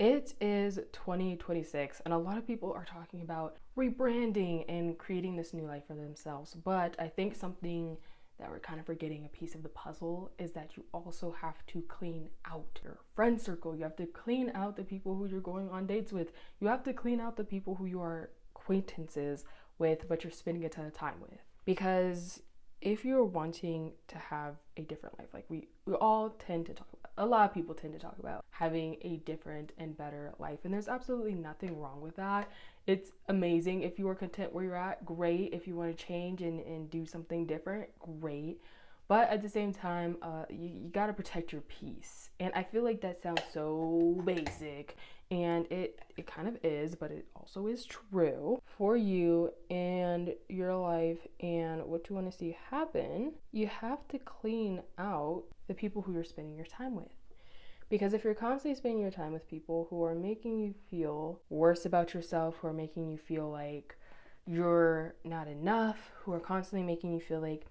It is 2026, and a lot of people are talking about rebranding and creating this new life for themselves. But I think something that we're kind of forgetting, a piece of the puzzle, is that you also have to clean out your friend circle. You have to clean out the people who you're going on dates with. You have to clean out the people who you are acquaintances with, but you're spending a ton of time with. Because if you're wanting to have a different life, like we all tend to talk about, a lot of people tend to talk about having a different and better life, and there's absolutely nothing wrong with that. It's amazing if you are content where you're at, great. If you want to change and do something different, great. But at the same time, you got to protect your peace. And I feel like that sounds so basic, and it kind of is, but it also is true for you and your life and what you want to see happen. You have to clean out the people who you're spending your time with. Because if you're constantly spending your time with people who are making you feel worse about yourself, who are making you feel like you're not enough, who are constantly making you feel like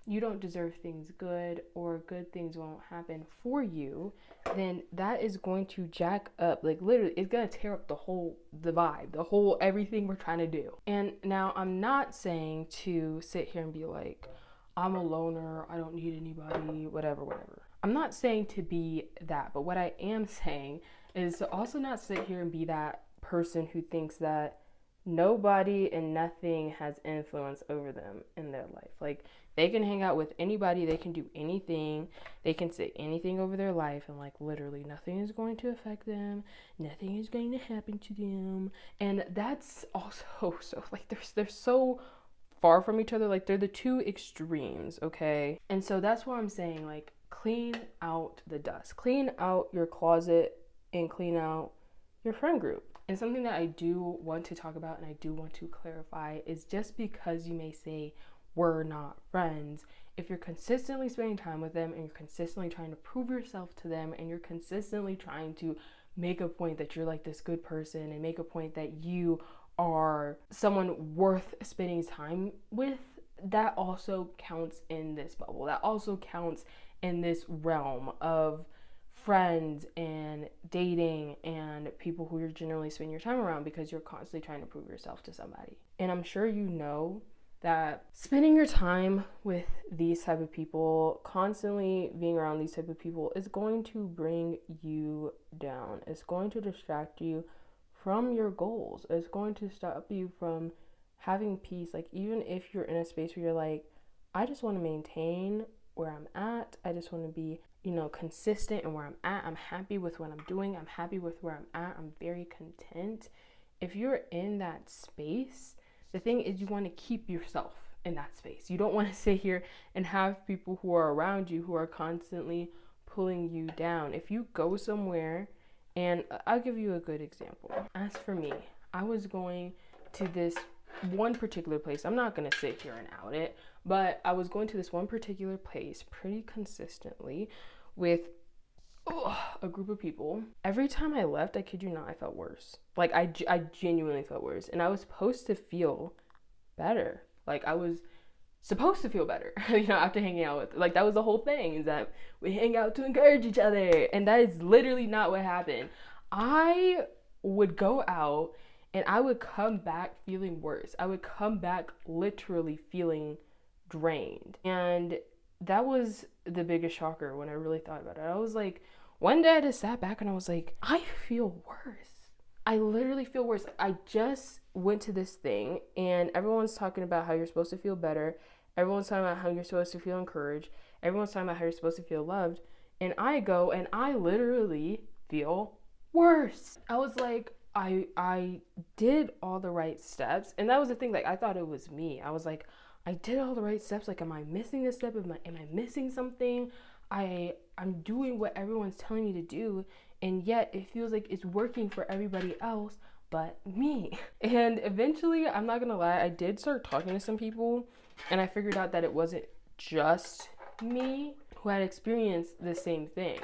you don't deserve things good or good things won't happen for you, then that is going to jack up, like literally, it's going to tear up the vibe, the whole everything we're trying to do. And now I'm not saying to sit here and be like, I'm a loner, I don't need anybody, whatever. I'm not saying to be that, but what I am saying is to also not sit here and be that person who thinks that nobody and nothing has influence over them in their life. Like, they can hang out with anybody, they can do anything, they can say anything over their life, and like literally nothing is going to affect them, nothing is going to happen to them. And that's also so like they're so far from each other, like they're the two extremes, okay? And so that's why I'm saying, like, clean out the dust, clean out your closet, and clean out your friend group. And something that I do want to talk about and I do want to clarify is, just because you may say we're not friends, if you're consistently spending time with them and you're consistently trying to prove yourself to them and you're consistently trying to make a point that you're like this good person and make a point that you are someone worth spending time with, that also counts in this bubble. That also counts in this realm of friends and dating and people who you're generally spending your time around, because you're constantly trying to prove yourself to somebody. And I'm sure you know that spending your time with these type of people, constantly being around these type of people, is going to bring you down. It's going to distract you from your goals. It's going to stop you from having peace. Like, even if you're in a space where you're like, I just want to maintain where I'm at, I just want to be, consistent in where I'm at, I'm happy with what I'm doing, I'm happy with where I'm at, I'm very content. If you're in that space, the thing is, you want to keep yourself in that space. You don't want to sit here and have people who are around you who are constantly pulling you down. If you go somewhere, and I'll give you a good example. As for me, I was going to this one particular place. I'm not going to sit here and out it, but I was going to this one particular place pretty consistently with a group of people. Every time I left, I kid you not, I felt worse. Like, I genuinely felt worse. And I was supposed to feel better. Like, I was supposed to feel better, after hanging out with, like, that was the whole thing, is that we hang out to encourage each other. And that is literally not what happened. I would go out and I would come back feeling worse. I would come back literally feeling drained. And that was the biggest shocker when I really thought about it. I was like, one day I just sat back and I was like, I feel worse. I literally feel worse. I just went to this thing and everyone's talking about how you're supposed to feel better. Everyone's talking about how you're supposed to feel encouraged. Everyone's talking about how you're supposed to feel loved. And I go and I literally feel worse. I was like, I did all the right steps. And that was the thing, like, I thought it was me. I was like, I did all the right steps. Like, am I missing a step? Am I missing something? I'm doing what everyone's telling me to do, and yet it feels like it's working for everybody else but me. And eventually, I'm not gonna lie, I did start talking to some people, and I figured out that it wasn't just me who had experienced the same thing.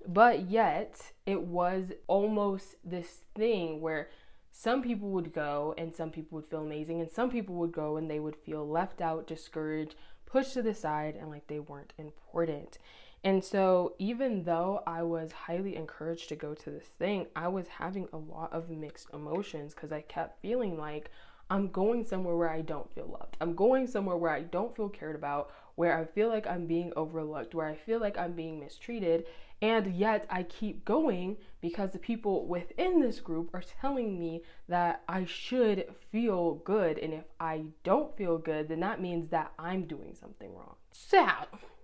But yet, it was almost this thing where some people would go and some people would feel amazing, and some people would go and they would feel left out, discouraged, pushed to the side, and like they weren't important. And so even though I was highly encouraged to go to this thing, I was having a lot of mixed emotions because I kept feeling like I'm going somewhere where I don't feel loved. I'm going somewhere where I don't feel cared about, where I feel like I'm being overlooked, where I feel like I'm being mistreated. And yet I keep going because the people within this group are telling me that I should feel good. And if I don't feel good, then that means that I'm doing something wrong. So,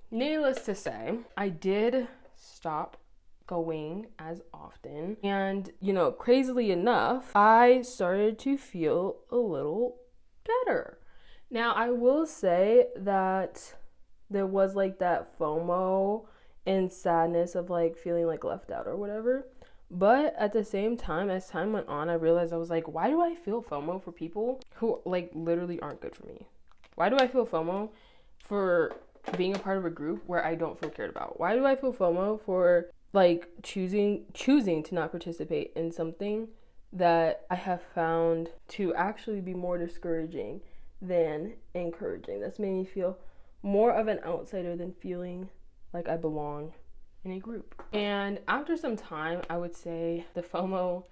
needless to say, I did stop going as often. And, crazily enough, I started to feel a little better. Now, I will say that there was like that FOMO and sadness of like feeling like left out or whatever. But at the same time, as time went on, I realized I was like, why do I feel FOMO for people who like literally aren't good for me? Why do I feel FOMO for being a part of a group where I don't feel cared about? Why do I feel FOMO for like choosing to not participate in something that I have found to actually be more discouraging than encouraging? That's made me feel more of an outsider than feeling like I belong in a group. And after some time, I would say the FOMO,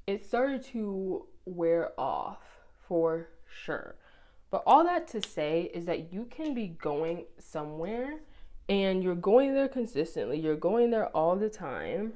it started to wear off for sure. But all that to say is that you can be going somewhere and you're going there consistently, you're going there all the time,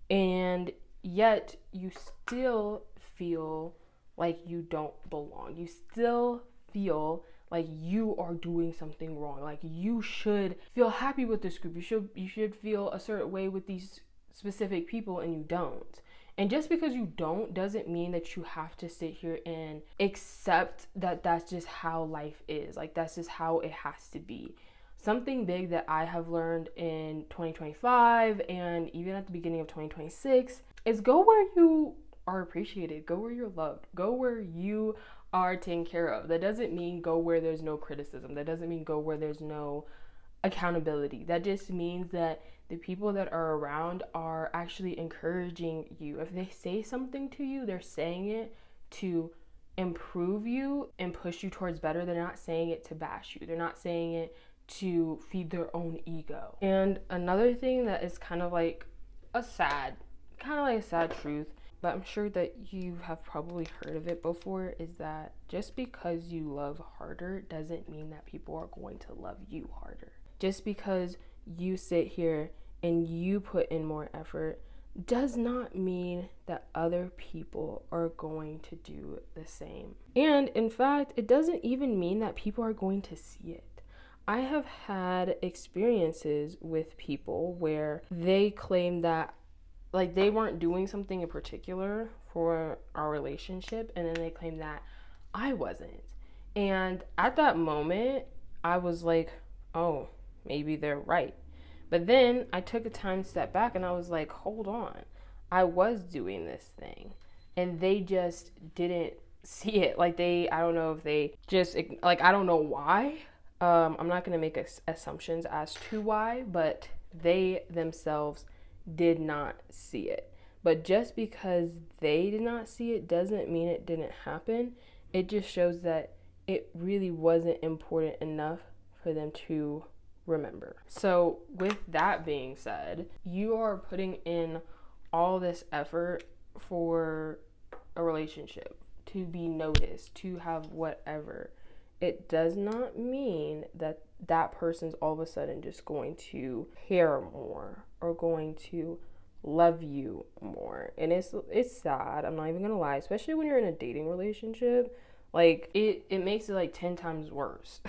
and yet you still feel like you don't belong. You still feel like you are doing something wrong. Like you should feel happy with this group. You should feel a certain way with these specific people, and you don't. And just because you don't doesn't mean that you have to sit here and accept that that's just how life is. Like that's just how it has to be. Something big that I have learned in 2025 and even at the beginning of 2026 is go where you are appreciated, go where you're loved, go where you are taken care of. That doesn't mean go where there's no criticism. That doesn't mean go where there's no accountability. That just means that the people that are around are actually encouraging you. If they say something to you, they're saying it to improve you and push you towards better. They're not saying it to bash you. They're not saying it to feed their own ego. And another thing that is kind of like a sad truth, but I'm sure that you have probably heard of it before, is that just because you love harder doesn't mean that people are going to love you harder. Just because you sit here and you put in more effort does not mean that other people are going to do the same. And in fact, it doesn't even mean that people are going to see it. I have had experiences with people where they claim that like they weren't doing something in particular for our relationship, and then they claim that I wasn't. And at that moment, I was like, oh, maybe they're right. But then I took a time to step back and I was like, hold on. I was doing this thing and they just didn't see it. Like I don't know if they just, like, I don't know why. I'm not going to make assumptions as to why, but they themselves did not see it. But just because they did not see it doesn't mean it didn't happen. It just shows that it really wasn't important enough for them to remember. So with that being said, you are putting in all this effort for a relationship, to be noticed, to have whatever. It does not mean that that person's all of a sudden just going to care more or going to love you more. And it's sad, I'm not even gonna lie, especially when you're in a dating relationship. Like it makes it like 10 times worse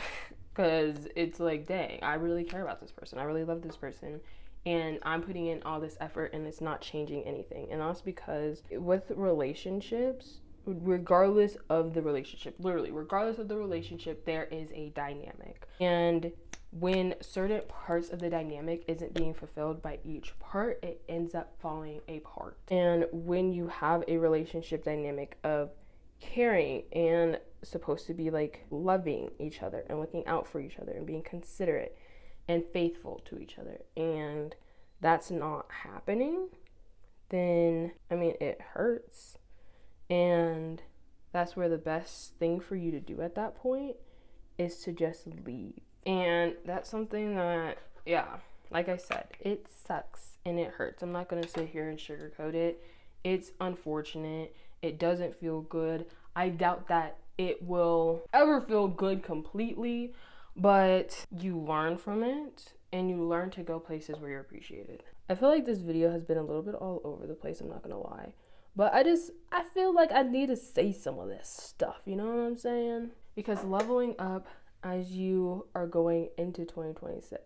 because it's like, dang, I really care about this person, I really love this person, and I'm putting in all this effort and it's not changing anything. And that's because with relationships, regardless of the relationship, literally regardless of the relationship, there is a dynamic. And when certain parts of the dynamic isn't being fulfilled by each part, it ends up falling apart. And when you have a relationship dynamic of caring and supposed to be like loving each other and looking out for each other and being considerate and faithful to each other, and that's not happening, then I mean, it hurts. And that's where the best thing for you to do at that point is to just leave. And that's something that, yeah, Like I said, it sucks and it hurts. I'm not going to sit here and sugarcoat it. It's unfortunate. It doesn't feel good. I doubt that it will ever feel good completely, but you learn from it and you learn to go places where you're appreciated. I feel like this video has been a little bit all over the place, I'm not going to lie. But I feel like I need to say some of this stuff, you know what I'm saying? Because leveling up as you are going into 2026,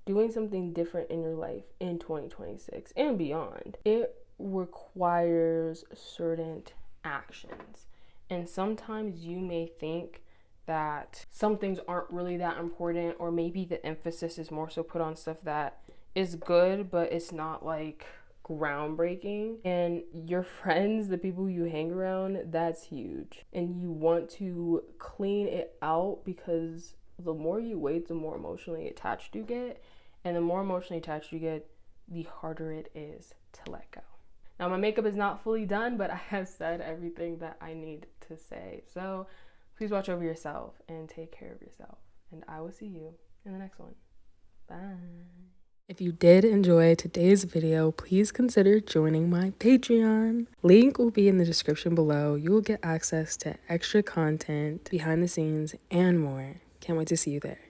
doing something different in your life in 2026 and beyond, it requires certain actions. And sometimes you may think that some things aren't really that important, or maybe the emphasis is more so put on stuff that is good, but it's not like groundbreaking. And your friends, the people you hang around, that's huge. And you want to clean it out, because the more you wait, the more emotionally attached you get. And the more emotionally attached you get, the harder it is to let go. Now, my makeup is not fully done, but I have said everything that I need to say. So please watch over yourself and take care of yourself. And I will see you in the next one. Bye. If you did enjoy today's video, please consider joining my Patreon. Link will be in the description below. You will get access to extra content, behind the scenes, and more. Can't wait to see you there.